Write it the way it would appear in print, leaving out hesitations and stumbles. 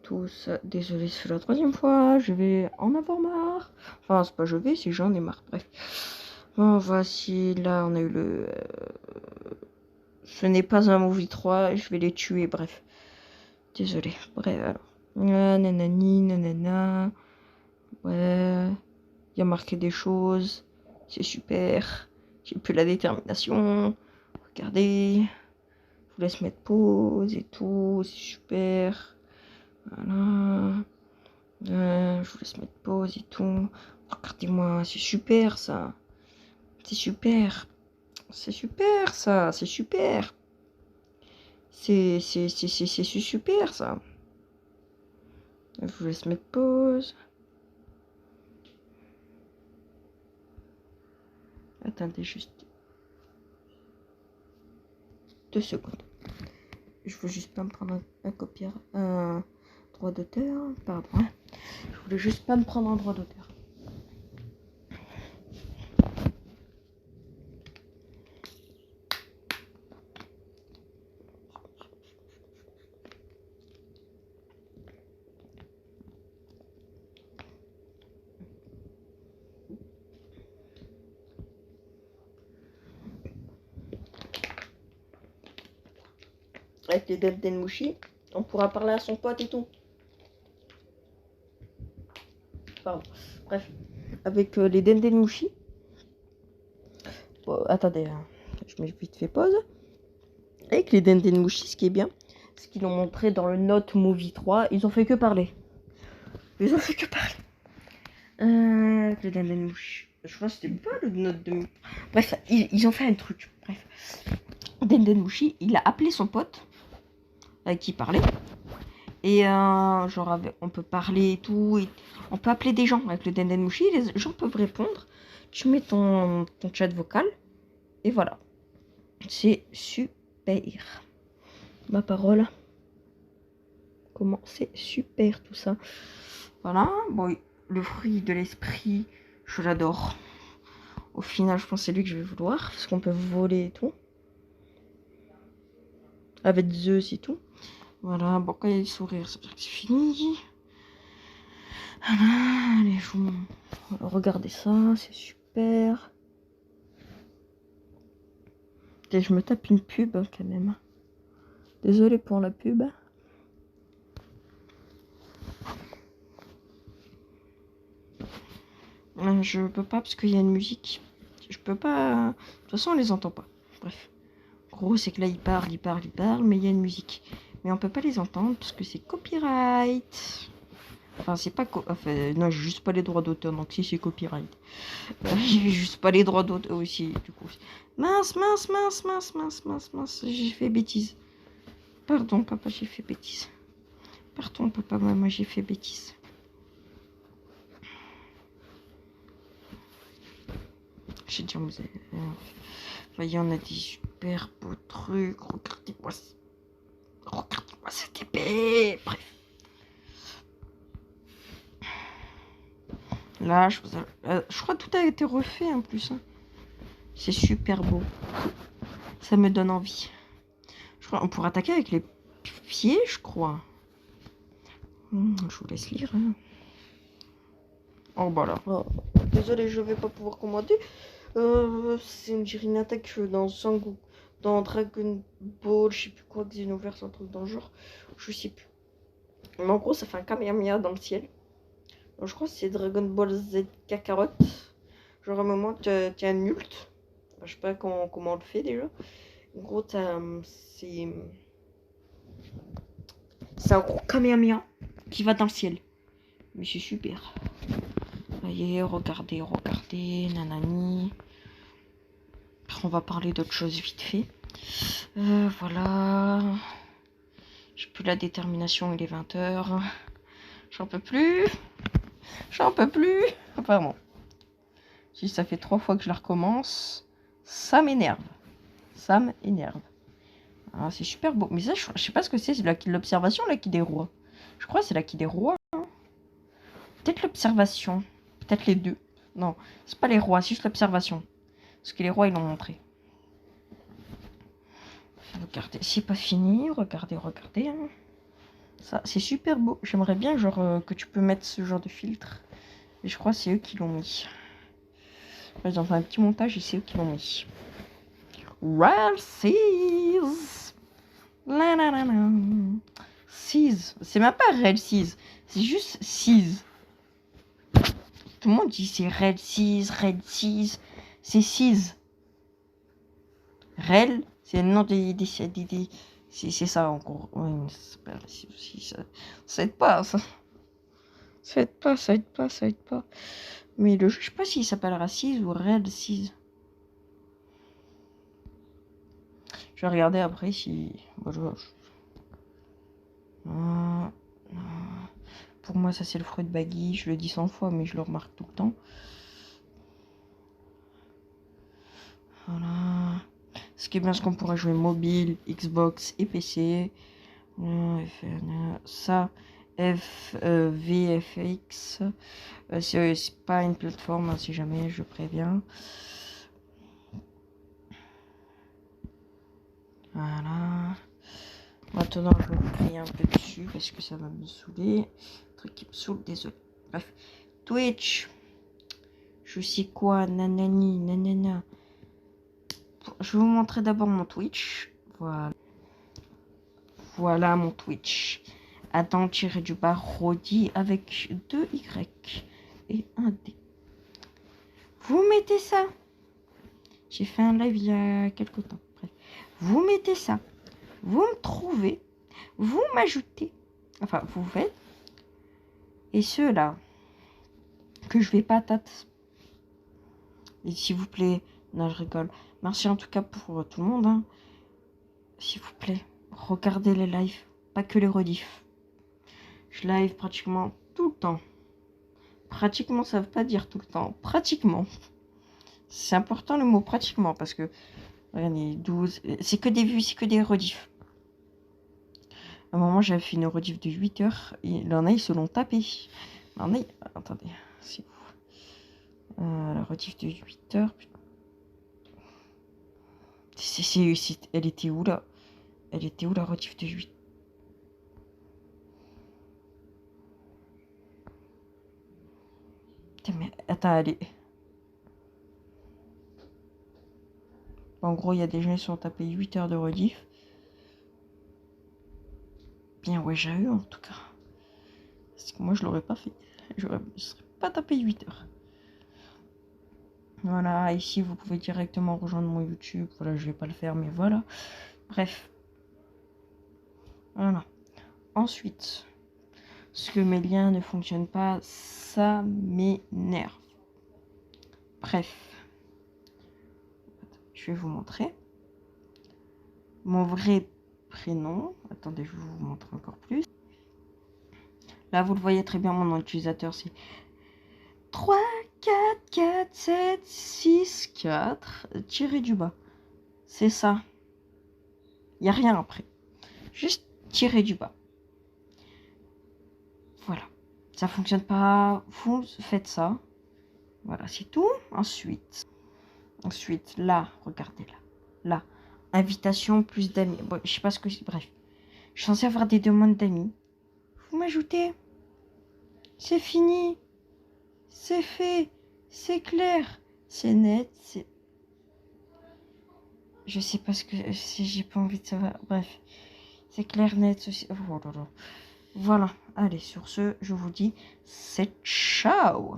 Tous, désolé, c'est la troisième fois, je vais en avoir marre. Enfin, c'est pas je vais, c'est j'en ai marre, bref. Bon, voici, là, on a eu le... Ce n'est pas un movie 3, je vais les tuer, bref. Désolé, bref, alors. Nanani, nanana. Ouais, il y a marqué des choses, c'est super. J'ai plus la détermination. Regardez, je vous laisse mettre pause et tout, c'est super. Voilà. Je vous laisse mettre pause et tout. Regardez-moi, c'est super ça. C'est super. C'est super ça. C'est super. C'est super ça. Je vous laisse mettre pause. Attendez juste 2 secondes. Je veux juste pas me prendre un droit d'auteur. Pardon. Je voulais juste pas me prendre un droit d'auteur. Avec les Dendenmushi, on pourra parler à son pote et tout. Pardon. Bref. Avec les Dendenmushi. Bon, attendez, je mets vite fait pause. Avec les Dendenmushi, ce qui est bien, c'est qu'ils l'ont montré dans le Note Movie 3, ils ont fait que parler. Ils ont fait que parler. Avec les Dendenmushi. Je crois que c'était pas le Note de... Bref, ils ont fait un truc. Bref. Dendenmushi, il a appelé son pote, avec qui il parlait. Et genre, on peut parler et tout. Et on peut appeler des gens avec le Dendenmushi. Les gens peuvent répondre. Tu mets ton chat vocal. Et voilà. C'est super. Ma parole. Comment c'est super tout ça. Voilà. Bon, le fruit de l'esprit, je l'adore. Au final, je pense que c'est lui que je vais vouloir. Parce qu'on peut voler et tout. Avec Zeus et tout. Voilà. Bon, quand il y a le sourire, ça veut dire que c'est fini. Voilà. Allez, je vous... Regardez ça. C'est super. Et je me tape une pub quand même. Désolée pour la pub. Je peux pas parce qu'il y a une musique. Je peux pas. De toute façon, on les entend pas. Bref. En gros, c'est que là, ils parlent, mais il y a une musique. Mais on peut pas les entendre parce que c'est copyright. Enfin, c'est pas. Enfin, non, j'ai juste pas les droits d'auteur, donc si c'est copyright. J'ai juste pas les droits d'auteur aussi, du coup. Mince, j'ai fait bêtise. Pardon, papa, j'ai fait bêtise. Pardon, papa, moi, j'ai fait bêtise. J'ai dit, vous avez... voyez, on a des super beaux trucs. Regardez-moi cette épée. Bref. Là, je crois que tout a été refait en plus. Hein. C'est super beau. Ça me donne envie. Je crois qu'on pourrait attaquer avec les pieds, je crois. Je vous laisse lire. Hein. Oh, bah là. Oh. Désolé, je vais pas pouvoir commander. C'est une attaque dans Sangoku. Dans Dragon Ball, je sais plus quoi, Xenoverse, un truc dans le genre. Je sais plus. Mais en gros, ça fait un Kamehameha dans le ciel. Donc, je crois que c'est Dragon Ball Z Kakarot. Genre, à un moment, tu as un ult. Enfin, je sais pas comment on le fait déjà. En gros, c'est un gros Kamehameha qui va dans le ciel. Mais c'est super. Voyez, regardez, nanani. Après, on va parler d'autre chose vite fait. Voilà. J'ai plus la détermination, il est 20h. J'en peux plus. Enfin bon. Si ça fait 3 fois que je la recommence, ça m'énerve. Ah, c'est super beau. Mais ça, je sais pas ce que c'est l'observation, l'acquis des rois. Je crois que c'est l'acquis des rois. Hein. Peut-être l'observation. Peut-être les deux. Non, c'est pas les rois, c'est juste l'observation. Parce que les rois, ils l'ont montré. Regardez, c'est pas fini. Regardez. Hein. Ça, c'est super beau. J'aimerais bien genre que tu peux mettre ce genre de filtre. Et je crois que c'est eux qui l'ont mis. Ils ont fait un petit montage et c'est eux qui l'ont mis. Relseas. La la la la. Seas. C'est même pas Relseas. C'est juste Seas. Tout le monde dit c'est Relseas, Relseas. C'est Seas. Rel, c'est le nom des c'est ça en gros. Ouais, mais ça s'appelle aussi. Ça aide pas, ça. Ça aide pas, ça aide pas, ça aide pas. Mais je sais pas s'il s'appellera Seas ou Red Seas. Je vais regarder après si. Bon, pour moi, ça c'est le fruit de baggy. Je le dis 100 fois, mais je le remarque tout le temps. Voilà. Ce qui est bien, c'est qu'on pourra jouer mobile, Xbox et PC. Ça, VFX. C'est pas une plateforme, hein, si jamais, je préviens. Voilà. Maintenant, je vais vous crier un peu dessus parce que ça va me saouler. Un truc qui me saoule, désolé. Bref. Twitch. Je sais quoi, nanani, nanana. Je vais vous montrer d'abord mon Twitch. Voilà. Voilà mon Twitch. Adam tiré du bas Rodi avec 2 Y et un D. Vous mettez ça. J'ai fait un live il y a quelques temps. Bref. Vous mettez ça. Vous me trouvez. Vous m'ajoutez. Enfin, vous faites. Et ceux-là que je vais pas tâter. Et s'il vous plaît. Non, je rigole. Merci en tout cas pour tout le monde. Hein. S'il vous plaît. Regardez les lives. Pas que les rediffs. Je live pratiquement tout le temps. Pratiquement, ça veut pas dire tout le temps. Pratiquement. C'est important le mot pratiquement parce que regardez, 12. C'est que des vues, c'est que des rediffs. À un moment, j'avais fait une rediff de 8 heures. Il en a, ils se l'ont tapé. Il en a, attendez, c'est où la rediff de 8 heures. Elle était où là? Elle était où la rediff de 8? Mais attends, allez. En gros, il y a des gens qui sont tapés 8 heures de rediff. Bien, ouais, j'ai eu en tout cas. Parce que moi, je l'aurais pas fait. Je serais pas tapé 8 heures. Voilà, ici, vous pouvez directement rejoindre mon YouTube. Voilà, je vais pas le faire, mais voilà. Bref. Voilà. Ensuite, parce que mes liens ne fonctionnent pas, ça m'énerve. Bref. Je vais vous montrer. Mon vrai prénom. Attendez, je vais vous montrer encore plus. Là, vous le voyez très bien, mon nom d'utilisateur, c'est 3, 4, 4, 7, 6, 4, tiré du bas. C'est ça. Il n'y a rien après. Juste tirer du bas. Voilà. Ça fonctionne pas. Vous faites ça. Voilà, c'est tout. Ensuite, là, regardez là. Là. Invitation plus d'amis. Bon, je sais pas ce que c'est. Bref. Je suis censée avoir des demandes d'amis. Vous m'ajoutez. C'est fini. C'est fait. C'est clair. C'est net. C'est. Je sais pas ce que. J'ai pas envie de savoir. Bref. C'est clair, net. Ceci. Oh là là. Voilà. Allez, sur ce, je vous dis, c'est ciao.